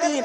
3।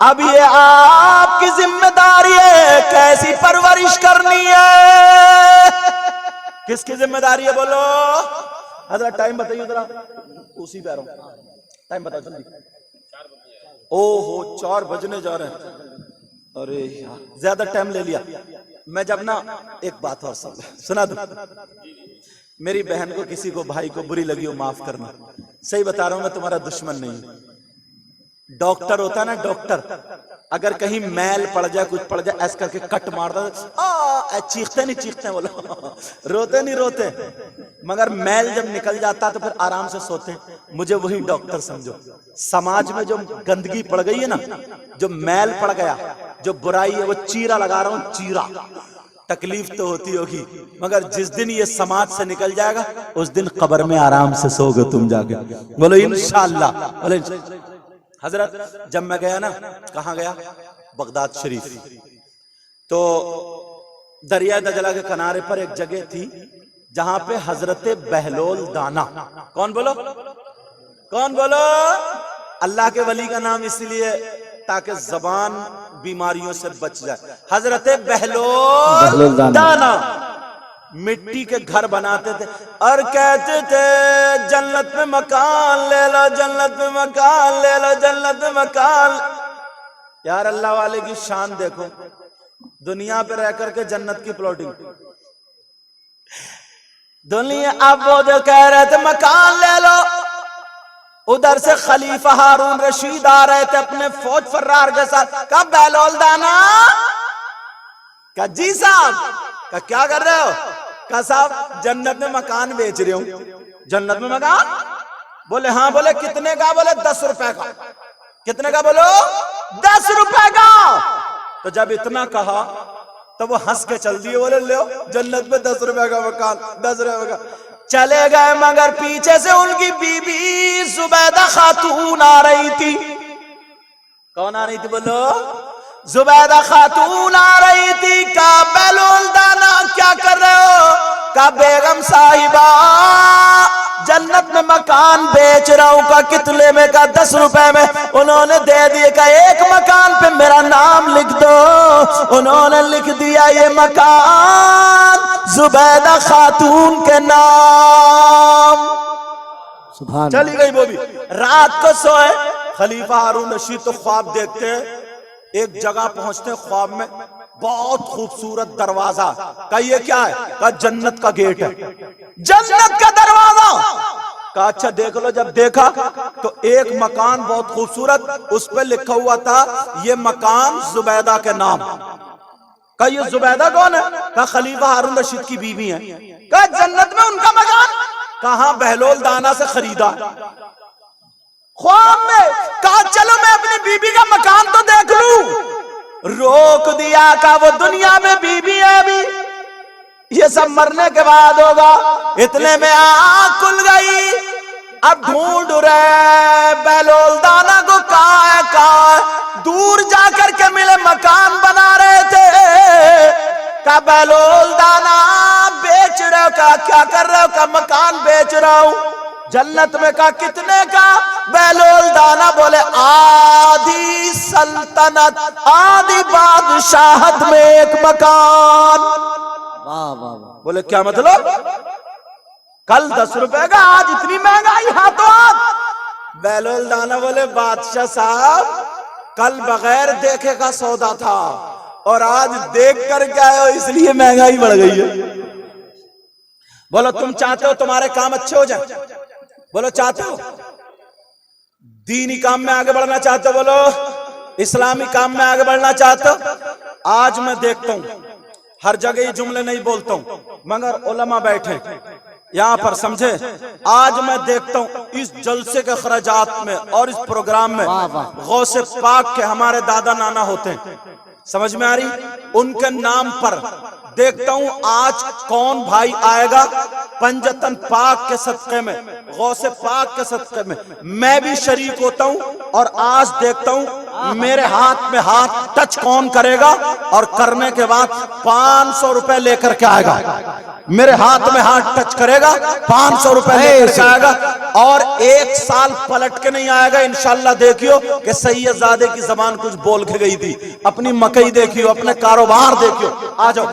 اب یہ آپ کی ذمہ داری ہے کیسی پرورش کرنی ہے. کس کی ذمہ داری ہے بولو؟ حضرت ٹائم بتائیے ذرا. اسی پہ آ رہا ہوں. ٹائم بتاؤ جلدی. او ہو 4 بجنے جا رہے ہیں. ارے یار زیادہ ٹائم لے لیا. میں جب نا ایک بات اور سنا دوں. میری بہن کو کسی کو بھائی کو بری لگی ہو معاف کرنا. صحیح بتا رہا ہوں میں تمہارا دشمن نہیں ہوں. ڈاکٹر ہوتا ہے نا ڈاکٹر, اگر کہیں میل پڑ جائے کچھ پڑ جائے ایسا کر کے کٹ مارتا چیختے نہیں چیختے بولو روتے نہیں روتے, مگر میل جب نکل جاتا تو پھر آرام سے سوتے. مجھے وہی ڈاکٹر سمجھو. سماج میں جو گندگی پڑ گئی ہے نا, جو میل پڑ گیا, جو برائی ہے, وہ چیرا لگا رہا ہوں چیرا. تکلیف تو ہوتی ہوگی مگر جس دن یہ سماج سے نکل جائے گا اس دن قبر میں آرام سے سو گے تم جا کے. بولو انشاءاللہ. حضرت جب میں گیا نا, کہاں گیا؟ بغداد شریف. تو دریا دجلہ کے کنارے پر ایک جگہ تھی جہاں پہ حضرت بہلول دانا, کون بولو کون بولو, اللہ کے ولی کا نام اس لیے تاکہ زبان بیماریوں سے بچ جائے. حضرت بہلول دانا مٹی کے گھر بناتے تھے اور کہتے تھے جنت میں مکان لے لو, جنت میں مکان لے لو, جنت میں مکان. یار اللہ والے کی شان دیکھو, دنیا پہ رہ کر کے جنت کی پلاٹنگ. دنیا اب وہ جو کہہ رہے تھے مکان لے لو, ادھر سے خلیفہ ہارون رشید آ رہے تھے اپنے فوج فرار کے ساتھ. کہا بہلول دانا, کہا جی صاحب, کہا کیا کر رہے ہو؟ کہا صاحب جنت میں مکان بیچ رہے ہوں. جنت میں مکان؟ بولے ہاں. بولے کتنے کا؟ بولے 10 روپے کا. کتنے کا؟ بولو 10 روپے کا. تو جب اتنا کہا تو وہ ہنس کے چل دیے, بولے لو جنت میں 10 روپے کا مکان, 10 روپے کا. چلے گئے مگر پیچھے سے ان کی بی بی زبیدہ خاتون آ رہی تھی. کون آ رہی تھی بولو؟ زبیدہ خاتون آ رہی تھی. کہا بہلول دانا کیا کر رہے ہو؟ کہا بیگم صاحبہ جنت میں مکان بیچ رہا ہوں. کہا کتنے میں؟ کہا 10 روپے میں. انہوں نے دے دیے. کہا ایک مکان پہ میرا نام لکھ دو. انہوں نے لکھ دیا یہ مکان زبیدہ خاتون کے نام. سبحان. چلی گئی وہ بھی. رات کو سوئے. خلیفہ ہارون رشید تو خواب دیکھتے, ایک جگہ پہنچتے خواب میں, بہت خوبصورت دروازہ. کہا یہ کیا ہے؟ کہا جنت کا گیٹ ہے, جنت کا دروازہ. کہا اچھا دیکھ لو. جب دیکھا تو ایک مکان بہت خوبصورت, اس پہ لکھا ہوا تھا یہ مکان زبیدہ کے نام. کہا یہ زبیدہ کون ہے؟ کہا خلیفہ ہارون رشید کی بیوی ہے. کہا جنت میں ان کا مکان؟ کہاں بہلول دانا سے خریدا. خواب میں کہا چلو میں اپنی بیوی کا مکان تو دیکھ لوں. روک دیا. کہا وہ دنیا میں بیوی ہے ابھی, یہ سب مرنے کے بعد ہوگا. اتنے میں آنکھ کھل گئی. اب ڈھونڈ رہے بہلول دانا کو, کہاں ہے کہاں ہے. دور جا کر کے ملے, مکان بنا رہے تھے. کہا بہلول دانا بیچ رہے ہو؟ کہا کیا کر رہے ہو؟ کہا مکان بیچ رہا ہوں. جنت میں. کہا کتنے کا؟ بہلول دانا بولے آدھی سلطنت, آدھی بادشاہت میں ایک مکان. بولے کیا مطلب؟ کل 10 روپے کا, آج اتنی مہنگائی ہاتھوں ہاتھ. بہلول دانا بولے بادشاہ صاحب کل بغیر دیکھے کا سودا تھا اور آج دیکھ کر کے آئے ہو اس لیے مہنگائی بڑھ گئی ہے. بولو تم چاہتے ہو تمہارے کام اچھے ہو جائیں؟ بولو چاہتے ہو دینی کام میں آگے بڑھنا چاہتے ہو؟ بولو اسلامی کام میں آگے بڑھنا چاہتے ہو؟ آج میں دیکھتا ہوں ہر جگہ یہ جملے نہیں بولتا ہوں مگر علماء بیٹھے یہاں پر سمجھے. آج میں دیکھتا ہوں اس جلسے کے خراجات میں اور اس پروگرام میں غوث پاک کے ہمارے دادا نانا ہوتے ہیں, سمجھ میں آ رہی؟ ان کے نام پر دیکھتا ہوں آج کون بھائی آئے گا پنجتن پاک کے صدقے میں, غوث پاک کے صدقے میں. میں بھی شریک ہوتا ہوں اور آج دیکھتا ہوں میرے ہاتھ میں ہاتھ ٹچ کون کرے گا اور کرنے کے بعد 500 روپے لے کر کے آئے گا. میرے ہاتھ میں ہاتھ ٹچ کرے گا 500 روپے لے کر کے آئے گا اور 1 سال پلٹ کے نہیں آئے گا. انشاءاللہ دیکھیو کہ سید زادے کی زبان کچھ بول کے گئی تھی. اپنی مکئی دیکھیو, اپنے کاروبار دیکھیو. آ جاؤ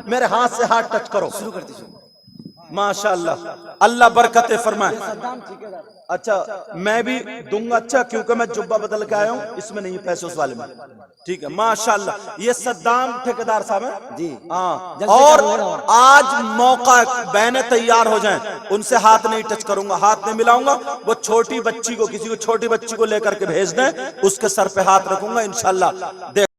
میرے ہاتھ سے ہاتھ ٹچ کرو. ماشاءاللہ اللہ برکتیں فرمائے. اچھا میں بھی دوں گا, اچھا کیونکہ میں جبہ بدل کے آیا ہوں, اس میں نہیں پیسے اس والے میں. ٹھیک ہے ماشاءاللہ. یہ صدام ٹھیکیدار صاحب ہیں جی. ہاں اور آج موقع, بہنیں تیار ہو جائیں, ان سے ہاتھ نہیں ٹچ کروں گا, ہاتھ نہیں ملاؤں گا. وہ چھوٹی بچی کو, کسی کو چھوٹی بچی کو لے کر کے بھیج دیں, اس کے سر پہ ہاتھ رکھوں گا انشاءاللہ.